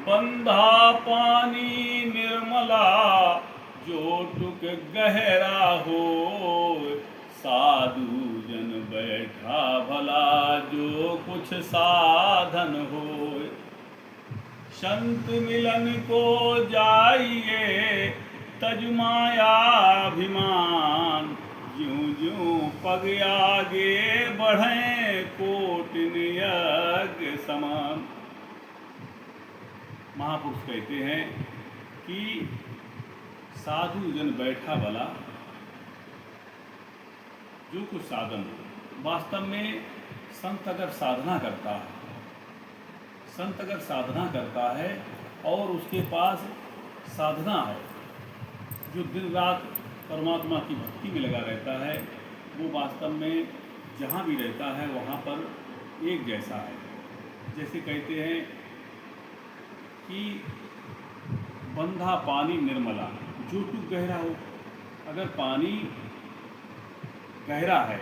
बंधा पानी निर्मला जो टुक गहरा हो, साधु जन बैठा भला जो कुछ साधन हो। संत मिलन को जाइए तज मायाभिमान, ज्यों ज्यों पग आगे बढ़े कोटिन यज्ञ समान। महापुरुष कहते हैं कि साधु जन बैठा भला जो कुछ साधन हो। वास्तव में संत अगर साधना करता है, संत अगर साधना करता है और उसके पास साधना है, जो दिन रात परमात्मा की भक्ति में लगा रहता है, वो वास्तव में जहाँ भी रहता है वहाँ पर एक जैसा है। जैसे कहते हैं कि बंधा पानी निर्मला जो टुक गहरा हो। अगर पानी गहरा है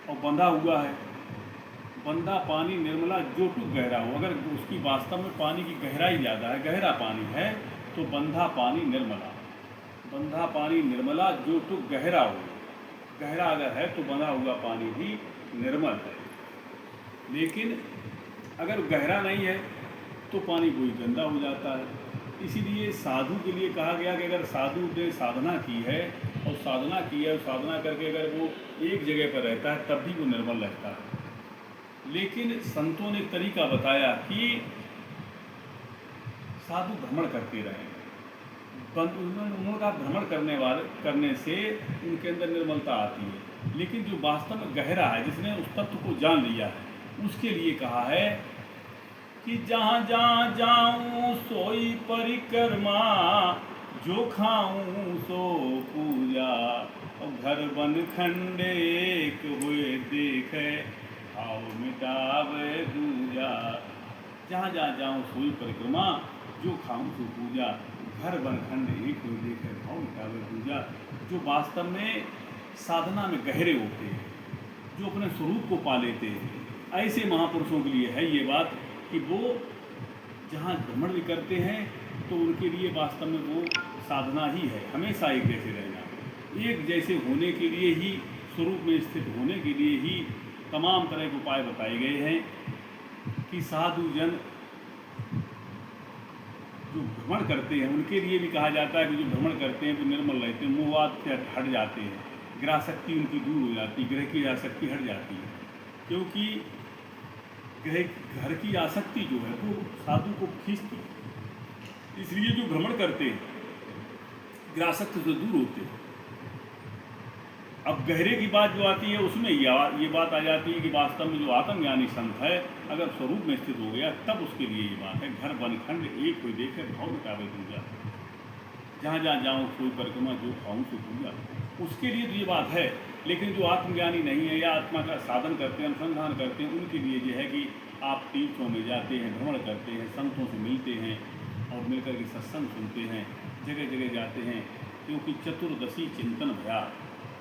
और बंधा हुआ है, बंधा पानी निर्मला जो टुक गहरा हो, अगर उसकी वास्तव में पानी की गहराई ज़्यादा है, गहरा पानी है, तो बंधा पानी निर्मला। बंधा पानी निर्मला जो टुक गहरा हो, गहरा अगर है तो बंधा हुआ पानी भी निर्मल है। लेकिन अगर गहरा नहीं है तो पानी कोई गंदा हो जाता है। इसीलिए साधु के लिए कहा गया कि अगर साधु ने साधना की है और साधना की है और साधना करके अगर वो एक जगह पर रहता है तब भी वो निर्मल रहता है। लेकिन संतों ने तरीका बताया कि साधु भ्रमण करते रहें। उनका भ्रमण करने से उनके अंदर निर्मलता आती है। लेकिन जो वास्तव में गहरा है, जिसने उस तत्व को जान लिया है, उसके लिए कहा है कि जहाँ जहाँ जाऊँ सोई परिक्रमा, जो खाऊँ सो पूजा, और घर बन खंडे एक हुए देखे, भाव मिटावे दूजा। जहाँ जहाँ जाऊँ सोई परिक्रमा, जो खाऊँ सो पूजा, घर बन खंडे एक हुए देखे, भाव मिटावे दूजा। जो वास्तव में साधना में गहरे होते हैं, जो अपने स्वरूप को पा लेते हैं, ऐसे महापुरुषों के लिए है ये बात कि वो जहाँ भ्रमण भी करते हैं तो उनके लिए वास्तव में वो साधना ही है। हमेशा एक जैसे रहना, एक जैसे होने के लिए ही, स्वरूप में स्थित होने के लिए ही तमाम तरह के उपाय बताए गए हैं कि साधु जन जो भ्रमण करते हैं उनके लिए भी कहा जाता है कि जो भ्रमण करते हैं तो निर्मल रहते हैं, मोहवाद से हट जाते हैं, ग्रासक्ति उनकी दूर हो जाती है, ग्रह की आसक्ति हट जाती है। क्योंकि घर की आसक्ति जो है वो साधु को खींचती है। इसलिए जो भ्रमण करते हैं ग्रासक्ति से दूर होते हैं। अब गहरे की बात जो आती है उसमें ये बात आ जाती है कि वास्तव में जो आत्मज्ञानी संत है अगर स्वरूप में स्थित हो गया तब उसके लिए ये बात है, घर बनखंड एक कोई देखे, भाव मिटावे दूजा। जहाँ जहाँ जाऊँ कोई परिक्रमा, जो खाऊँ सो पूजा, उसके लिए तो ये बात है। लेकिन जो आत्मज्ञानी नहीं है या आत्मा का साधन करते हैं, अनुसंधान करते हैं, उनके लिए ये है कि आप तीर्थों में जाते हैं, भ्रमण करते हैं, संतों से मिलते हैं और मिलकर के सत्संग सुनते हैं, जगह जगह जाते हैं। क्योंकि चतुर्दशी चिंतन भया,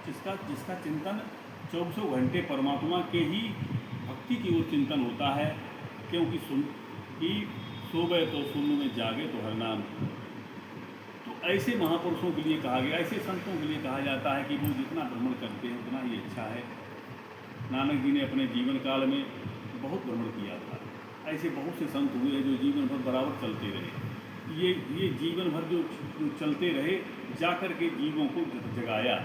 जिसका चिंतन 24 घंटे परमात्मा के ही भक्ति की ओर चिंतन होता है। क्योंकि सोवे तो शून्य में जागे तो हरनाम। तो ऐसे महापुरुषों के लिए कहा गया, ऐसे संतों के लिए कहा जाता है कि वो जितना भ्रमण करते हैं उतना ही अच्छा है। नानक जी ने अपने जीवन काल में बहुत भ्रमण किया था। ऐसे बहुत से संत हुए जो जीवन भर बराबर चलते रहे। ये जीवन भर जो चलते रहे, जाकर के जीवों को जगाया।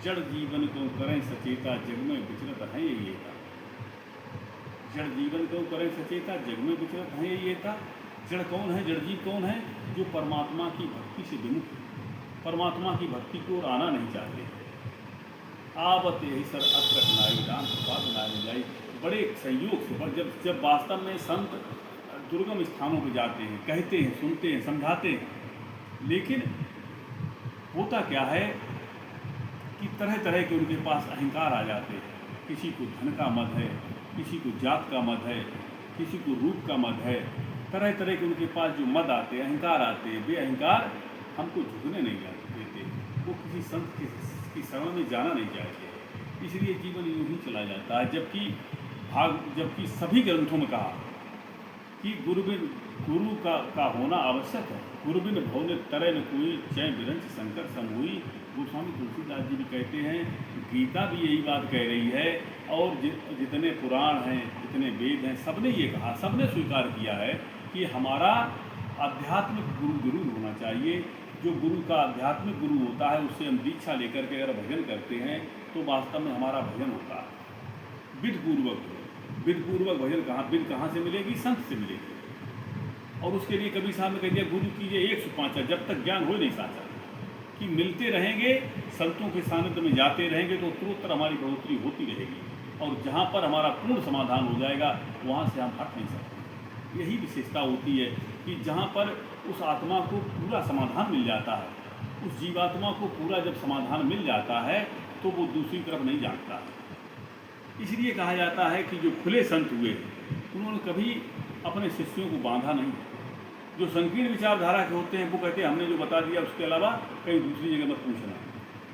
जड़ जीवन को करें सचेता, जग में विचरत है ये था। जड़ जीवन को करें सचेता, जग में विचरत है ये था। जड़ कौन है, जड़ जीव कौन है? जो परमात्मा की भक्ति से विमुख, परमात्मा की भक्ति को और आना नहीं चाहते। आवत यही सर अत्र नाई राम कृपा नाई जाई। बड़े संयोग से जब वास्तव में संत दुर्गम स्थानों पर जाते हैं, कहते हैं, सुनते हैं, समझाते हैं, लेकिन होता क्या है कि तरह तरह के उनके पास अहंकार आ जाते हैं। किसी को धन का मद है, किसी को जात का मद है, किसी को रूप का मद है। तरह तरह के उनके पास जो मद आते हैं, अहंकार आते हैं, वे अहंकार हमको झुकने नहीं देते। वो किसी संत की शरण में जाना नहीं चाहते। इसलिए जीवन यूँ ही चला जाता है। जबकि सभी ग्रंथों में कहा कि गुरु का होना आवश्यक है। गुरु बिन भव ने तरह न कोई, चय बिरंच शंकर समूही। गोस्वामी तुलसीदास जी भी कहते हैं, गीता भी यही बात कह रही है, और जितने पुराण हैं, जितने वेद हैं, सबने ये कहा, सबने स्वीकार किया है कि हमारा आध्यात्मिक गुरु जरूर होना चाहिए। जो गुरु का आध्यात्मिक गुरु होता है, उससे हम दीक्षा लेकर के अगर भजन करते हैं तो वास्तव में हमारा भजन होता है विधपूर्वक भजन। विध कहाँ से मिलेगी? संत से मिलेगी। और उसके लिए कबीर साहब ने कह दिया, गुरु कीजिए 105, जब तक ज्ञान हो नहीं साचा। कि मिलते रहेंगे, संतों के सानिध्य में जाते रहेंगे तो उत्तरोत्तर हमारी बढ़ोतरी होती रहेगी, और जहाँ पर हमारा पूर्ण समाधान हो जाएगा वहाँ से हम हट नहीं सकते। यही विशेषता होती है कि जहाँ पर उस आत्मा को पूरा समाधान मिल जाता है, उस जीवात्मा को पूरा जब समाधान मिल जाता है तो वो दूसरी तरफ नहीं जाता। इसलिए कहा जाता है कि जो खुले संत हुए उन्होंने कभी अपने शिष्यों को बांधा नहीं। जो संकीर्ण विचारधारा के होते हैं वो कहते हैं हमने जो बता दिया उसके अलावा कहीं दूसरी जगह मत पूछना।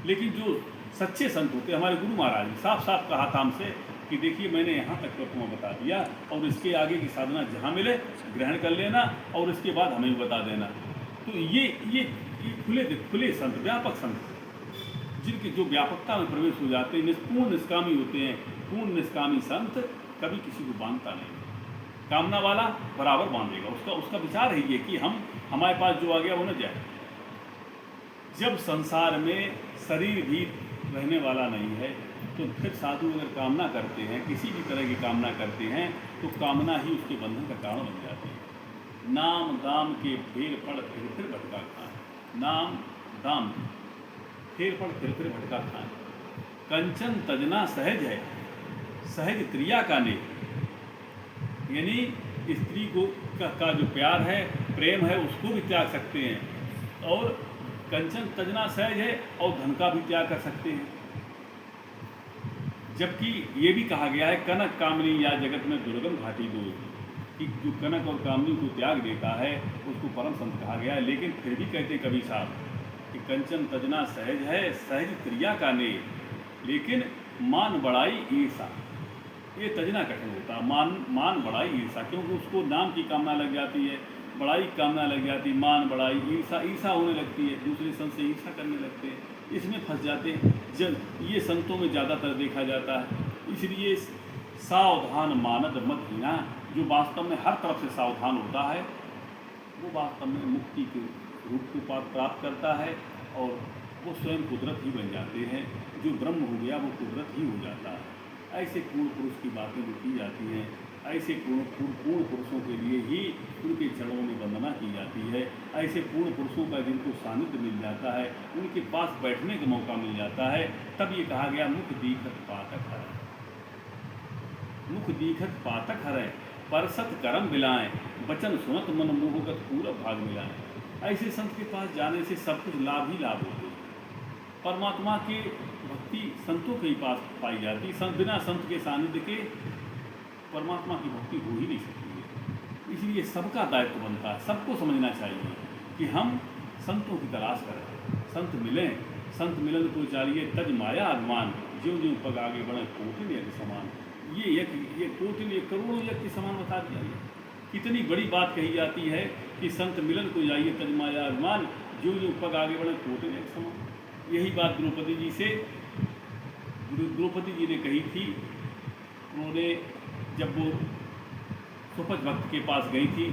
लेकिन जो सच्चे संत होते हैं, हमारे गुरु महाराज ने साफ साफ कहा था हमसे कि देखिए मैंने यहाँ तक तो तुम्हें बता दिया, और इसके आगे की साधना जहाँ मिले ग्रहण कर लेना, और इसके बाद हमें भी बता देना। तो ये खुले संत, व्यापक संत, जिनकी जो व्यापकता में प्रवेश हो जाते हैं, पूर्ण निष्कामी होते हैं। पूर्ण निष्कामी संत कभी किसी को बांधता नहीं, कामना वाला बराबर बांधेगा। उसका विचार है ये कि हमारे पास जो आ गया वो न जाए। जब संसार में शरीर भी रहने वाला नहीं है तो फिर साधु अगर कामना करते हैं, किसी भी तरह की कामना करते हैं, तो कामना ही उसके बंधन का कारण बन जाती है। नाम दाम के फेर पड़ फिर भटका खाएं, नाम दाम फेर पड़ फिर भटका खाएं। कंचन तजना सहज है, सहज त्रिया का ने, यानी स्त्री को का जो प्यार है, प्रेम है, उसको भी त्याग सकते हैं। और कंचन तजना सहज है, और धन का भी त्याग कर सकते हैं। जबकि ये भी कहा गया है, कनक कामनी या जगत में दुर्गम घाटी दो, कि जो कनक और कामनी को त्याग देता है उसको परम संत कहा गया है। लेकिन फिर भी कहते कबीर साहब कि कंचन तजना सहज है, सहज त्रिया का ने, लेकिन मान बड़ाई ईर्षा, ये तजना कठिन होता है। मान बड़ाई ईर्षा, क्योंकि उसको नाम की कामना लग जाती है, बड़ाई की कामना लग जाती है, मान बड़ाई ईर्षा होने लगती है, दूसरे संत से ईर्षा करने लगते हैं, इसमें फंस जाते हैं। जब ये संतों में ज़्यादातर देखा जाता है। इसलिए सावधान मानद मत हीना, जो वास्तव में हर तरफ से सावधान होता है वो वास्तव में मुक्ति के रूप को प्राप्त करता है, और वो स्वयं कुदरत ही बन जाते हैं। जो ब्रह्म हो गया वो कुदरत ही हो जाता है। ऐसे पूर्ण पुरुष की बातें जो की जाती हैं, ऐसे पूर्ण पुरुषों के लिए ही उनके चरणों में वंदना की जाती है। ऐसे पूर्ण पुरुषों का जिनको सानिध्य मिल जाता है, उनके पास बैठने का मौका मिल जाता है, तब ये कहा गया मुख दीखत पातक हरै, मुख दीखत पातक हरै, परसत करम बिलाएं, वचन सुनत मन मोहगत पूरब भाग मिलाएं। ऐसे संत के पास जाने से सब कुछ लाभ ही लाभ होते हैं। परमात्मा के भक्ति संतों के ही पास पाई जाती है। बिना संत के सानिध्य के परमात्मा की भक्ति हो ही नहीं सकती है। इसलिए सबका दायित्व बनता है, सबको समझना चाहिए कि हम संतों की तलाश करें, संत मिलें, संत मिलन को चाहिए तज माया अभिमान, ज्यों ज्यों पग आगे बढ़े कोटिन यज्ञ समान। ये कोटिन, ये करोड़ों यज्ञ के समान बता दिया गया। कितनी बड़ी बात कही जाती है कि संत मिलन को जाइए तज माया अभिमान, ज्यों ज्यों पग आगे बढ़े कोटिन यज्ञ समान। यही बात द्रौपदी जी ने कही थी। उन्होंने जब वो सुपच भक्त के पास गई थी,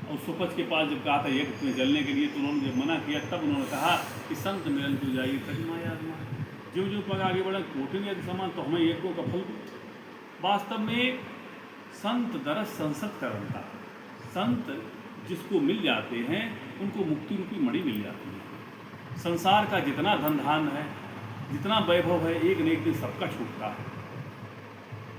और सुपच के पास जब कहा था यज्ञ में जलने के लिए, तो उन्होंने जब मना किया तब उन्होंने कहा कि संत मिलन को जाइए तज माया अभिमान, ज्यों ज्यों पग आगे बढ़े कोटिन यज्ञ समान, तो हमें यज्ञों का फल। वास्तव में संत दरस संसत का बनता है। संत जिसको मिल जाते हैं उनको मुक्ति रूपी मणि मिल जाती है। संसार का जितना धन धान है, जितना वैभव है, एक न एक दिन सबका छूटता है।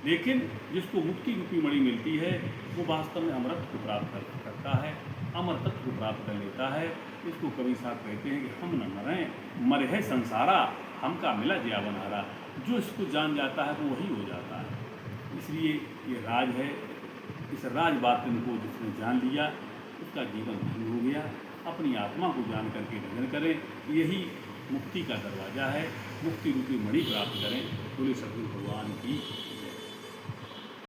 लेकिन जिसको मुक्ति रूपी मणि मिलती है वो वास्तव में अमृत को प्राप्त करता है, अमर तत्व को प्राप्त कर लेता है। इसको कवि साहब कहते हैं कि हम न मरें, मरे है संसारा, हमका मिला जिया बनहारा। जो इसको जान जाता है वो वही हो जाता है। इसलिए ये राज है। इस राज बात को जिसने जान लिया उसका जीवन धन्य हो गया। अपनी आत्मा को जान करके भजन करें, यही मुक्ति का दरवाज़ा है। मुक्ति रूपी मणि प्राप्त करें। बोले सद्गुरु भगवान की